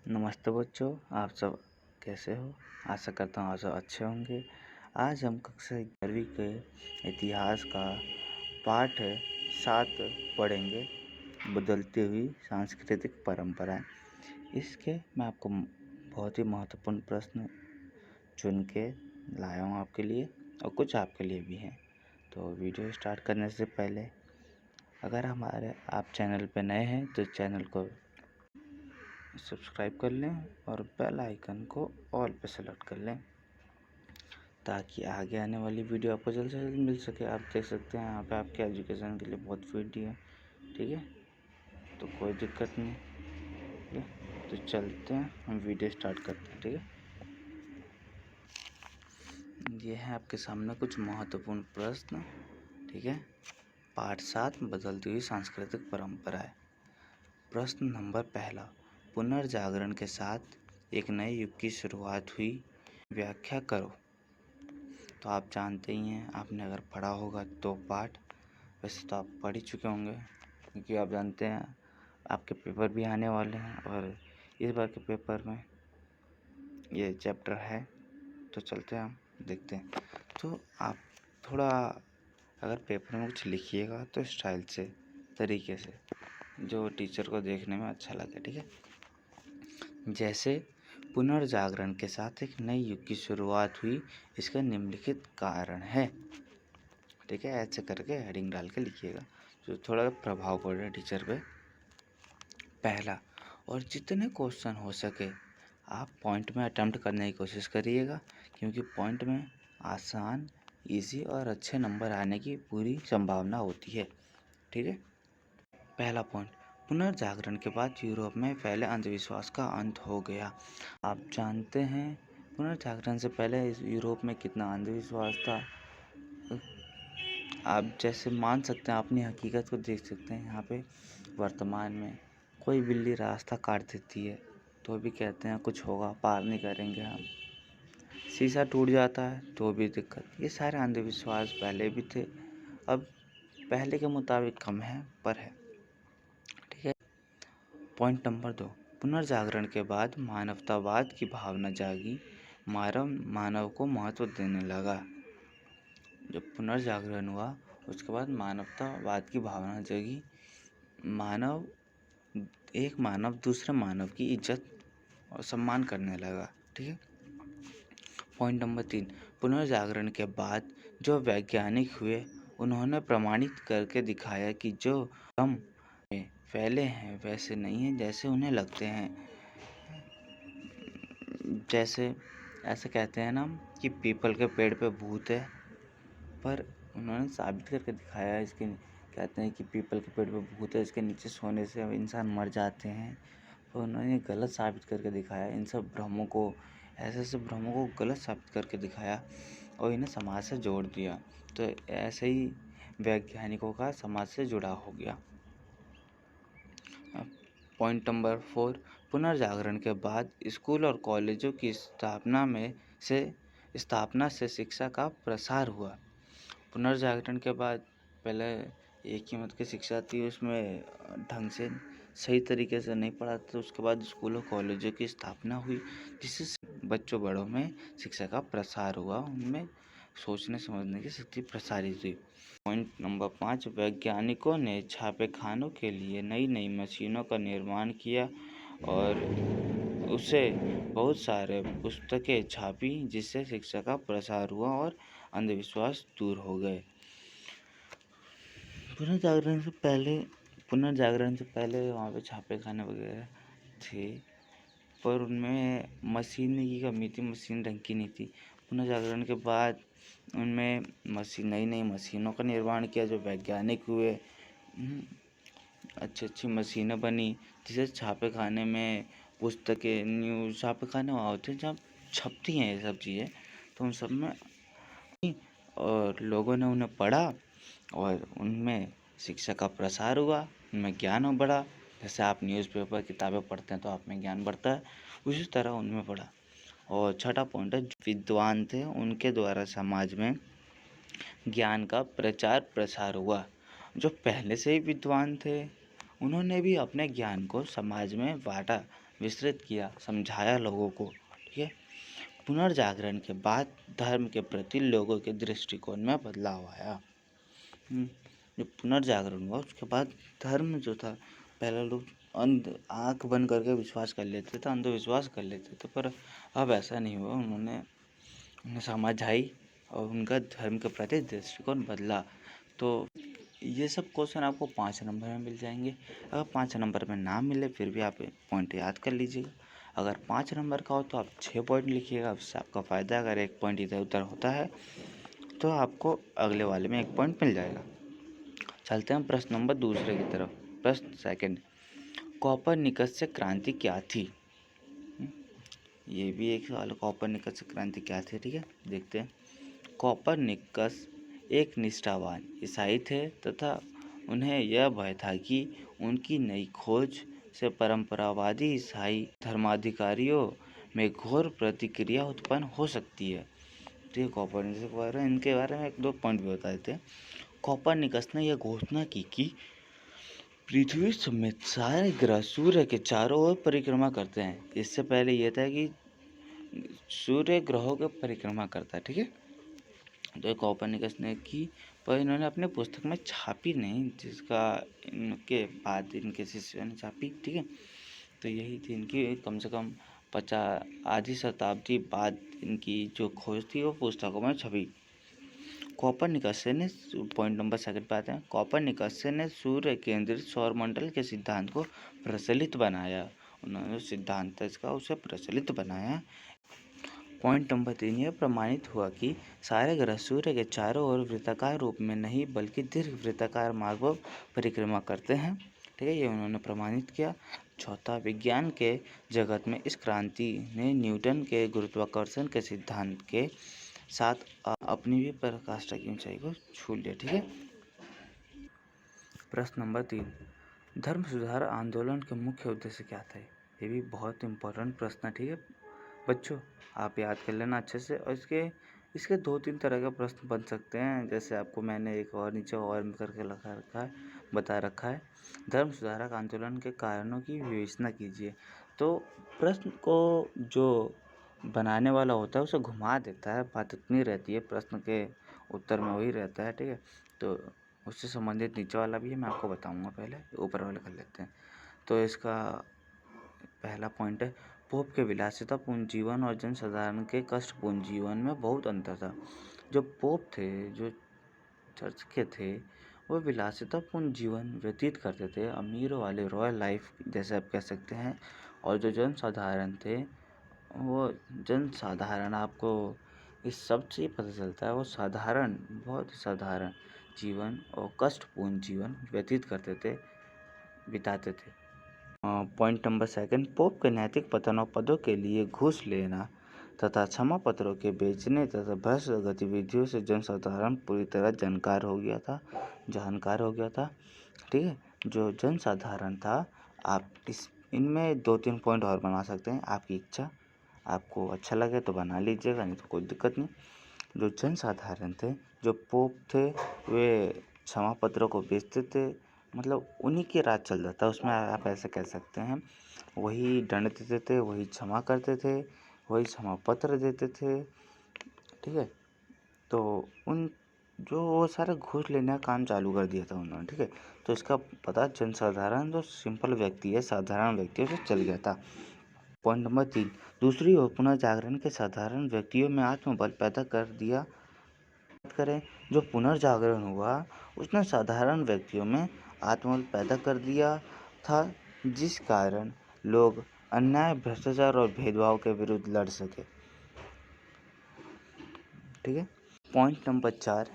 नमस्ते बच्चों, आप सब कैसे हो। आशा करता हूँ आप सब अच्छे होंगे। आज हम कक्षा 11वीं के इतिहास का पाठ 7 पढ़ेंगे, बदलती हुई सांस्कृतिक परंपराएं। इसके मैं आपको बहुत ही महत्वपूर्ण प्रश्न चुन के लाया हूँ आपके लिए, और कुछ आपके लिए भी हैं। तो वीडियो स्टार्ट करने से पहले अगर आप चैनल पर नए हैं तो चैनल को सब्सक्राइब कर लें और बेल आइकन को ऑल पे सेलेक्ट कर लें, ताकि आगे आने वाली वीडियो आपको जल्द से जल्द मिल सके। आप देख सकते हैं यहाँ पे आपके एजुकेशन के लिए बहुत वीडियो है, ठीक है, तो कोई दिक्कत नहीं, ठीक है। तो चलते हैं, हम वीडियो स्टार्ट करते हैं, ठीक है। ये है आपके सामने कुछ महत्वपूर्ण प्रश्न, ठीक है। पाठ 7 बदलती हुई सांस्कृतिक परंपराएं। प्रश्न नंबर पहला, पुनर्जागरण के साथ एक नए युग की शुरुआत हुई, व्याख्या करो। तो आप जानते ही हैं, आपने अगर पढ़ा होगा तो पाठ, वैसे तो आप पढ़ ही चुके होंगे, क्योंकि आप जानते हैं आपके पेपर भी आने वाले हैं और इस बार के पेपर में ये चैप्टर है। तो चलते हैं, हम देखते हैं। तो आप थोड़ा अगर पेपर में कुछ लिखिएगा तो स्टाइल से, तरीके से, जो टीचर को देखने में अच्छा लगे, ठीक है। जैसे पुनर्जागरण के साथ एक नए युग की शुरुआत हुई, इसका निम्नलिखित कारण है, ठीक है। ऐसे करके हेडिंग डाल के लिखिएगा, जो थोड़ा प्रभाव पड़ रहा है टीचर पे। पहला, और जितने क्वेश्चन हो सके आप पॉइंट में अटेम्प्ट करने की कोशिश करिएगा, क्योंकि पॉइंट में आसान, इजी और अच्छे नंबर आने की पूरी संभावना होती है, ठीक है। पहला पॉइंट, पुनर्जागरण के बाद यूरोप में फैले अंधविश्वास का अंत हो गया। आप जानते हैं पुनर्जागरण से पहले यूरोप में कितना अंधविश्वास था। आप जैसे मान सकते हैं, अपनी हकीकत को देख सकते हैं। यहाँ पे वर्तमान में कोई बिल्ली रास्ता काट देती है तो भी कहते हैं कुछ होगा, पार नहीं करेंगे हम। शीशा टूट जाता है तो भी दिक्कत। ये सारे अंधविश्वास पहले भी थे, अब पहले के मुताबिक कम है, पर है, ठीक है। पॉइंट नंबर 2, पुनर्जागरण के बाद मानवतावाद की भावना जागी, मानव को महत्व देने लगा। जब पुनर्जागरण हुआ उसके बाद मानवतावाद की भावना जगी, एक मानव दूसरे मानव की इज्जत और सम्मान करने लगा, ठीक है। पॉइंट नंबर 3, पुनर्जागरण के बाद जो वैज्ञानिक हुए उन्होंने प्रमाणित करके दिखाया कि जो भ्रम में फैले हैं वैसे नहीं है जैसे उन्हें लगते हैं। जैसे ऐसे कहते हैं ना कि पीपल के पेड़ पे भूत है, पर उन्होंने साबित करके दिखाया है। इसके कहते हैं कि पीपल के पेड़ पे भूत है, इसके नीचे सोने से इंसान मर जाते हैं, पर उन्होंने गलत साबित करके दिखाया। इन सब भ्रमों को, ऐसे भ्रमों को गलत साबित करके दिखाया और इन्हें समाज से जोड़ दिया। तो ऐसे ही वैज्ञानिकों का समाज से जुड़ाव हो गया। पॉइंट नंबर 4, पुनर्जागरण के बाद स्कूल और कॉलेजों की स्थापना से शिक्षा का प्रसार हुआ। पुनर्जागरण के बाद पहले एक ही मत की शिक्षा थी, उसमें ढंग से सही तरीके से नहीं पढ़ाते, तो उसके बाद स्कूलों कॉलेजों की स्थापना हुई, जिससे बच्चों बड़ों में शिक्षा का प्रसार हुआ, उनमें सोचने समझने की शक्ति प्रसारित हुई। पॉइंट नंबर 5, वैज्ञानिकों ने छापेखानों के लिए नई नई मशीनों का निर्माण किया और उसे बहुत सारे पुस्तकें छापी, जिससे शिक्षा का प्रसार हुआ और अंधविश्वास दूर हो गए। पुनर्जागरण से पहले वहाँ पे छापेखाने वगैरह थे, पर उनमें मशीन की कमी थी, मशीन ढंग की नहीं थी। पुनर्जागरण के बाद उनमें नई नई मशीनों का निर्माण किया, जो वैज्ञानिक हुए, अच्छी अच्छी मशीनें बनी, जिसे छापेखाने में पुस्तकें, न्यूज़, छापेखाने वहाँ होते हैं जहाँ छपती हैं ये सब चीज़ें, तो उन सब में और लोगों ने उन्हें पढ़ा और उनमें शिक्षा का प्रसार हुआ, उनमें ज्ञान बढ़ा। जैसे आप न्यूज़पेपर, किताबें पढ़ते हैं तो आप में ज्ञान बढ़ता है, उसी तरह उनमें बढ़ा। और छठा पॉइंट है, जो विद्वान थे उनके द्वारा समाज में ज्ञान का प्रचार प्रसार हुआ। जो पहले से ही विद्वान थे उन्होंने भी अपने ज्ञान को समाज में बांटा, विस्तृत किया, समझाया लोगों को। ठीक है। पुनर्जागरण के बाद धर्म के प्रति लोगों के दृष्टिकोण में बदलाव आया। जो पुनर्जागरण हुआ उसके बाद धर्म जो था, पहले लोग आंख बंद करके विश्वास कर लेते थे, अंधविश्वास कर लेते थे, पर अब ऐसा नहीं हुआ। उन्हें समझ आई और उनका धर्म के प्रति दृष्टिकोण बदला। तो ये सब क्वेश्चन आपको 5 नंबर में मिल जाएंगे। अगर 5 नंबर में ना मिले फिर भी आप पॉइंट याद कर लीजिएगा। अगर 5 नंबर का हो तो आप 6 पॉइंट लिखिएगा, उससे आपका फ़ायदा। अगर 1 पॉइंट इधर उधर होता है तो आपको अगले वाले में 1 पॉइंट मिल जाएगा। चलते हैं प्रश्न नंबर दूसरे की तरफ। प्रश्न सेकंड, कोपरनिकस से क्रांति क्या थी? ये भी एक सवाल, कोपरनिकस से क्रांति क्या थी? ठीक है, देखते हैं। कोपरनिकस एक निष्ठावान ईसाई थे तथा उन्हें यह भय था कि उनकी नई खोज से परंपरावादी ईसाई धर्माधिकारियों में घोर प्रतिक्रिया उत्पन्न हो सकती है। तो ये कोपरनिकस के बारे में, इनके बारे में 1-2 पॉइंट भी बता देते हैं। कोपरनिकस ने यह घोषणा की कि पृथ्वी समेत सारे ग्रह सूर्य के चारों ओर परिक्रमा करते हैं। इससे पहले यह था कि सूर्य ग्रहों की परिक्रमा करता है। ठीक है, तो कोपरनिकस ने की, पर इन्होंने अपने पुस्तक में छापी नहीं, जिसका इनके बाद इनके शिष्यों ने छापी। ठीक है, तो यही थी इनकी, कम से कम आधी शताब्दी बाद इनकी जो खोज थी वो पुस्तकों में छपी। कोपरनिकस ने, पॉइंट नंबर सेकंड पे आते हैं, कोपरनिकस ने सूर्य केंद्रित सौरमंडल के सिद्धांत को प्रचलित बनाया। उन्होंने सिद्धांत इसका उसे प्रचलित बनाया। पॉइंट नंबर 3, यह प्रमाणित हुआ कि सारे ग्रह सूर्य के चारों ओर वृत्ताकार रूप में नहीं बल्कि दीर्घ वृत्ताकार मार्ग पर परिक्रमा करते हैं। ठीक है, ये उन्होंने प्रमाणित किया। चौथा, विज्ञान के जगत में इस क्रांति ने न्यूटन के गुरुत्वाकर्षण के सिद्धांत के साथ अपनी भी पराकाष्ठा की ऊंचाई को छू लिया। ठीक है। प्रश्न नंबर 3, धर्म सुधार आंदोलन के मुख्य उद्देश्य क्या थे? ये भी बहुत इम्पोर्टेंट प्रश्न है। ठीक है बच्चों, आप याद कर लेना अच्छे से। और इसके 2-3 तरह के प्रश्न बन सकते हैं, जैसे आपको मैंने एक और नीचे और करके बता रखा है। धर्म सुधारक आंदोलन के कारणों की विवेचना कीजिए। तो प्रश्न को जो बनाने वाला होता है उसे घुमा देता है, बात इतनी रहती है, प्रश्न के उत्तर में वही रहता है। ठीक है, तो उससे संबंधित नीचे वाला भी है, मैं आपको बताऊंगा। पहले ऊपर वाला कर लेते हैं। तो इसका पहला पॉइंट है, पोप के विलासितापूर्ण जीवन और जनसाधारण के कष्टपूर्ण जीवन में बहुत अंतर था। जो पोप थे, जो चर्च के थे, वो विलासितापूर्ण जीवन व्यतीत करते थे, अमीरों वाले रॉयल लाइफ जैसे आप कह सकते हैं। और जो जनसाधारण थे, वो जनसाधारण, आपको इस शब्द से ही पता चलता है, वो साधारण, बहुत ही साधारण जीवन और कष्टपूर्ण जीवन व्यतीत बिताते थे। पॉइंट नंबर सेकंड, पोप के नैतिक पतन और पदों के लिए घूस लेना तथा क्षमा पत्रों के बेचने तथा भ्रष्ट गतिविधियों से जनसाधारण पूरी तरह जानकार हो गया था। ठीक है, जो जनसाधारण था, आप इनमें 2-3 पॉइंट और बना सकते हैं, आपकी इच्छा। आपको अच्छा लगे तो बना लीजिएगा, नहीं तो कोई दिक्कत नहीं। जो जनसाधारण थे, जो पोप थे, वे क्षमा पत्रों को बेचते थे, मतलब उन्हीं के राज चल रहा था, उसमें आप ऐसे कह सकते हैं। वही दंड देते थे, वही क्षमा करते थे, वही क्षमा पत्र देते थे। ठीक है, तो उन जो वो सारे घूस लेने का काम चालू कर दिया था उन्होंने। ठीक है, तो इसका पता जनसाधारण जो सिंपल व्यक्ति है, साधारण व्यक्ति है, उसे चल गया था। पॉइंट नंबर 3, दूसरी ओर पुनर्जागरण के साधारण व्यक्तियों में आत्मबल पैदा कर दिया। बात करें, जो पुनर्जागरण हुआ उसने साधारण व्यक्तियों में आत्मबल पैदा कर दिया था, जिस कारण लोग अन्याय, भ्रष्टाचार और भेदभाव के विरुद्ध लड़ सके। ठीक है। पॉइंट नंबर 4,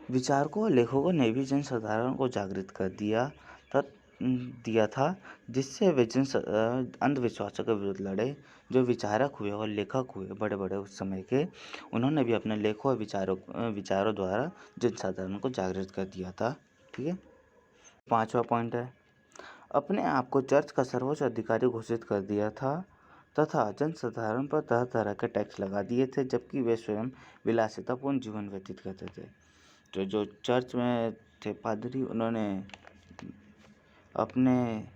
विचारकों और लेखकों ने भी जनसाधारण को जागृत कर दिया था, जिससे वे अंधविश्वासों के विरुद्ध लड़े। जो विचारक हुए और लेखक हुए बड़े बड़े उस समय के, उन्होंने भी अपने लेखों और विचारों द्वारा जनसाधारण को जागृत कर दिया था। ठीक है। 5वां पॉइंट है, अपने आप को चर्च का सर्वोच्च अधिकारी घोषित कर दिया था तथा जनसाधारण पर तरह तरह के टैक्स लगा दिए थे, जबकि वे स्वयं विलासितापूर्ण जीवन व्यतीत करते थे। तो जो चर्च में थे पादरी, उन्होंने अपने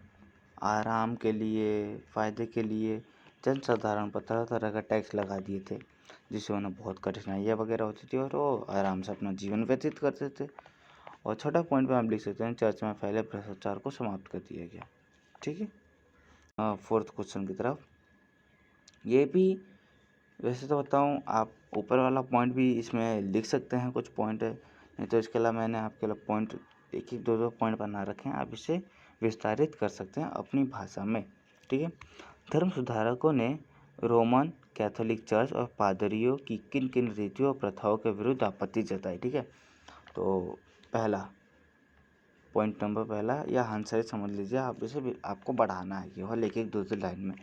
आराम के लिए, फ़ायदे के लिए जनसाधारण पर तरह-तरह का टैक्स लगा दिए थे, जिससे उन्हें बहुत कठिनाइयाँ वगैरह होती थी और वो आराम से अपना जीवन व्यतीत करते थे। और छठा पॉइंट पे हम लिख सकते हैं, चर्च में फैले भ्रष्टाचार को समाप्त कर दिया गया। ठीक है। फोर्थ क्वेश्चन की तरफ, ये भी वैसे तो बताऊँ, आप ऊपर वाला पॉइंट भी इसमें लिख सकते हैं, कुछ पॉइंट है, नहीं तो इसके अलावा मैंने आपके लिए पॉइंट एक एक दो पॉइंट बना रखे हैं, आप इसे विस्तारित कर सकते हैं अपनी भाषा में। ठीक है। धर्म सुधारकों ने रोमन कैथोलिक चर्च और पादरियों की किन किन रीतियों और प्रथाओं के विरुद्ध आपत्ति जताई। ठीक है। तो पहला पॉइंट नंबर पहला, या आंसर समझ लीजिए, आप इसे आपको बढ़ाना है केवल एक एक दो लाइन में।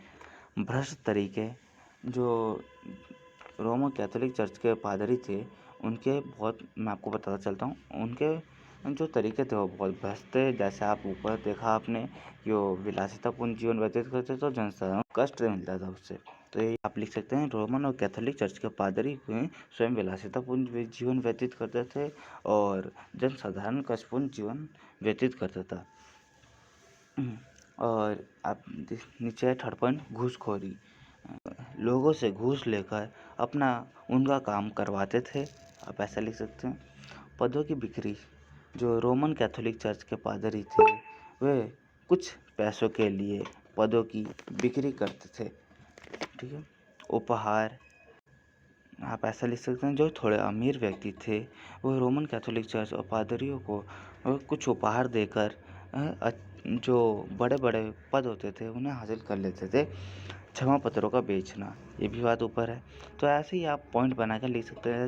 भ्रष्ट तरीके, जो रोमन कैथोलिक चर्च के पादरी थे, उनके बहुत, मैं आपको बताता चलता हूँ, उनके जो तरीके थे वो बहुत भ्रष्ट थे। जैसे आप ऊपर देखा आपने कि वो विलासितापूर्ण जीवन व्यतीत करते तो जनसाधारण को कष्ट मिलता था उससे। तो ये आप लिख सकते हैं, रोमन और कैथोलिक चर्च के पादरी स्वयं विलासितापूर्ण जीवन व्यतीत करते थे और जनसाधारण कष्टपूर्ण जीवन व्यतीत करता था। और आप नीचे है थर्ड पॉइंट, घूसखोरी, लोगों से घूस लेकर अपना उनका काम करवाते थे, आप ऐसा लिख सकते हैं। पदों की बिक्री, जो रोमन कैथोलिक चर्च के पादरी थे वे कुछ पैसों के लिए पदों की बिक्री करते थे। ठीक है। उपहार, आप ऐसा लिख सकते हैं, जो थोड़े अमीर व्यक्ति थे वो रोमन कैथोलिक चर्च और पादरियों को कुछ उपहार देकर जो बड़े बड़े पद होते थे उन्हें हासिल कर लेते थे। क्षमा पत्रों का बेचना, ये भी बात ऊपर है। तो ऐसे ही आप पॉइंट बना कर लिख सकते हैं,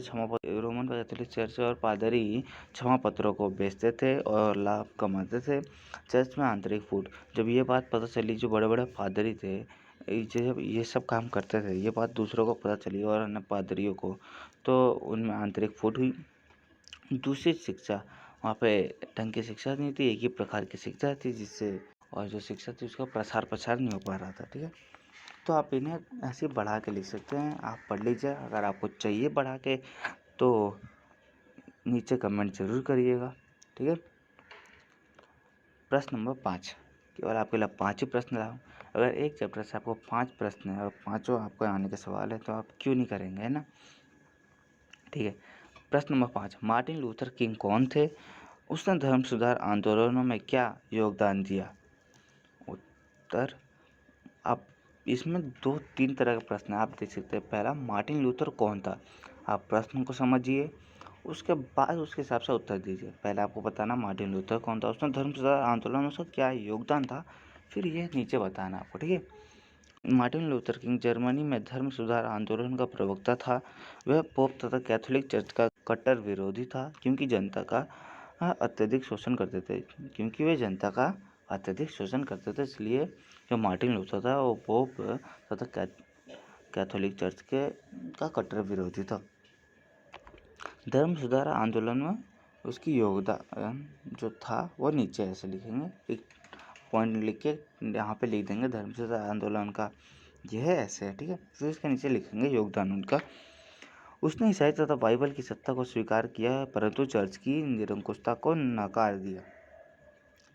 रोमन कैथोलिक चर्च और पादरी क्षमा पत्रों को बेचते थे और लाभ कमाते थे। चर्च में आंतरिक फूट, जब ये बात पता चली, जो बड़े बड़े पादरी थे जब ये सब काम करते थे, ये बात दूसरों को पता चली और अन्य पादरियों को, तो उनमें आंतरिक फूट हुई। दूसरी शिक्षा, वहाँ पे ढंग की शिक्षा नहीं थी, एक ही प्रकार की शिक्षा थी, जिससे और जो शिक्षा थी उसका प्रसार प्रचार नहीं हो पा रहा था। ठीक है। तो आप इन्हें ऐसे बढ़ा के लिख सकते हैं, आप पढ़ लीजिए। अगर आपको चाहिए बढ़ा के तो नीचे कमेंट जरूर करिएगा। ठीक है। प्रश्न नंबर 5, केवल आपके लिए 5 ही प्रश्न लाऊं। अगर एक चैप्टर से आपको 5 प्रश्न है और पाँचों आपको आने के सवाल है तो आप क्यों नहीं करेंगे, है ना। ठीक है। प्रश्न नंबर 5, मार्टिन लूथर किंग कौन थे? उसने धर्म सुधार आंदोलनों में क्या योगदान दिया? उत्तर, आप इसमें 2-3 तरह का प्रश्न आप देख सकते हैं। पहला, मार्टिन लूथर कौन था? आप प्रश्न को समझिए, उसके बाद उसके हिसाब से उत्तर दीजिए। पहले आपको बताना मार्टिन लूथर कौन था, उसने धर्म सुधार आंदोलन में उसका क्या योगदान था, फिर ये नीचे बताना आपको। ठीक है। मार्टिन लूथर किंग जर्मनी में धर्म सुधार आंदोलन का प्रवक्ता था। वह पोप तथा कैथोलिक चर्च का कट्टर विरोधी था, क्योंकि वे जनता का अत्यधिक शोषण करते थे। इसलिए जो मार्टिन लूथर था वो पोप तथा कैथोलिक चर्च का कट्टर विरोधी था। धर्म सुधार आंदोलन में उसकी योगदान जो था वो नीचे ऐसे लिखेंगे, एक पॉइंट लिख के यहाँ पे लिख देंगे धर्म सुधार आंदोलन का यह ऐसे है। ठीक है। फिर इसके नीचे लिखेंगे योगदान उनका। उसने ईसाई तथा बाइबल की सत्ता को स्वीकार किया, परंतु चर्च की निरंकुशता को नकार दिया।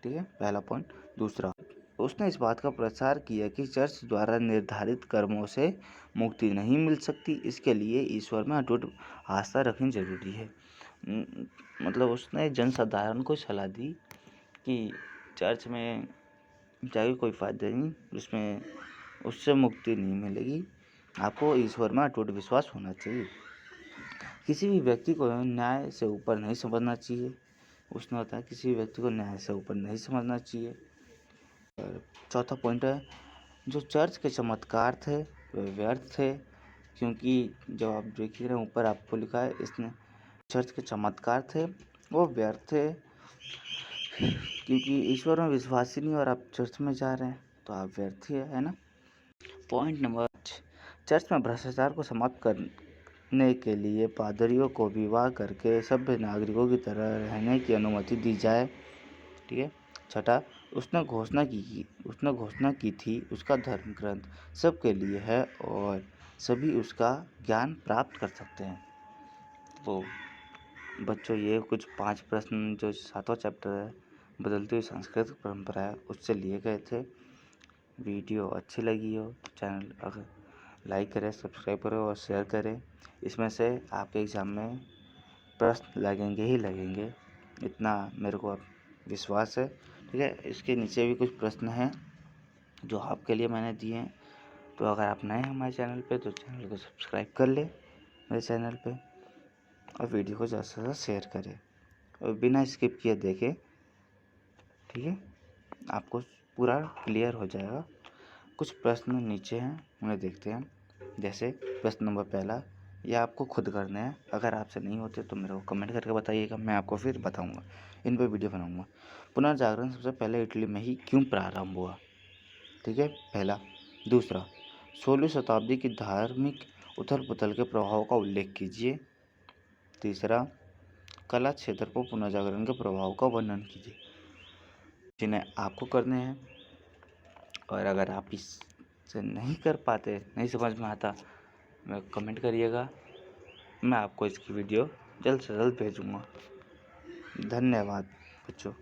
ठीक है, पहला पॉइंट। दूसरा, उसने इस बात का प्रचार किया कि चर्च द्वारा निर्धारित कर्मों से मुक्ति नहीं मिल सकती, इसके लिए ईश्वर में अटूट आस्था रखनी जरूरी है। मतलब उसने जनसाधारण को सलाह दी कि चर्च में जाके कोई फायदा नहीं, उसमें उससे मुक्ति नहीं मिलेगी, आपको ईश्वर में अटूट विश्वास होना चाहिए। किसी भी व्यक्ति को न्याय से ऊपर नहीं समझना चाहिए। उसने बताया किसी भी व्यक्ति को न्याय से ऊपर नहीं समझना चाहिए। और चौथा पॉइंट है, जो चर्च के चमत्कार थे वे व्यर्थ थे, क्योंकि जब आप देख रहे हैं ऊपर आपको लिखा है, इसने चर्च के चमत्कार थे वो व्यर्थ थे, क्योंकि ईश्वर में विश्वास ही नहीं और आप चर्च में जा रहे हैं तो आप व्यर्थ ही है ना। पॉइंट नंबर, चर्च में भ्रष्टाचार को समाप्त करने के लिए पादरियों को विवाह करके सभ्य नागरिकों की तरह रहने की अनुमति दी जाए। ठीक है। छठा, उसने घोषणा की थी उसका धर्म ग्रंथ सबके लिए है और सभी उसका ज्ञान प्राप्त कर सकते हैं। तो बच्चों, ये कुछ 5 प्रश्न जो 7वां चैप्टर है बदलती हुई सांस्कृतिक परंपराएं उससे लिए गए थे। वीडियो अच्छी लगी हो तो चैनल अगर लाइक करें, सब्सक्राइब करें और शेयर करें। इसमें से आपके एग्ज़ाम में प्रश्न लगेंगे ही लगेंगे, इतना मेरे को विश्वास है। ठीक है, इसके नीचे भी कुछ प्रश्न हैं जो आपके लिए मैंने दिए हैं। तो अगर आप नए हैं हमारे चैनल पे तो चैनल को सब्सक्राइब कर ले मेरे चैनल पे, और वीडियो को ज़्यादा से ज़्यादा शेयर करें और बिना स्किप किए देखें। ठीक है, आपको पूरा क्लियर हो जाएगा। कुछ प्रश्न नीचे हैं, उन्हें देखते हैं। जैसे प्रश्न नंबर पहला, ये आपको खुद करने हैं। अगर आपसे नहीं होते तो मेरे को कमेंट करके बताइएगा, मैं आपको फिर बताऊंगा, इन पर वीडियो बनाऊंगा। पुनर्जागरण सबसे पहले इटली में ही क्यों प्रारंभ हुआ? ठीक है, पहला। दूसरा, 16वीं शताब्दी की धार्मिक उथल पुथल के प्रभाव का उल्लेख कीजिए। तीसरा, कला क्षेत्र पर पुनर्जागरण के प्रभाव का वर्णन कीजिए। जिन्हें आपको करने हैं, और अगर आप इससे नहीं कर पाते, नहीं समझ में आता, मैं कमेंट करिएगा, मैं आपको इसकी वीडियो जल्द से जल्द भेजूँगा। धन्यवाद बच्चों।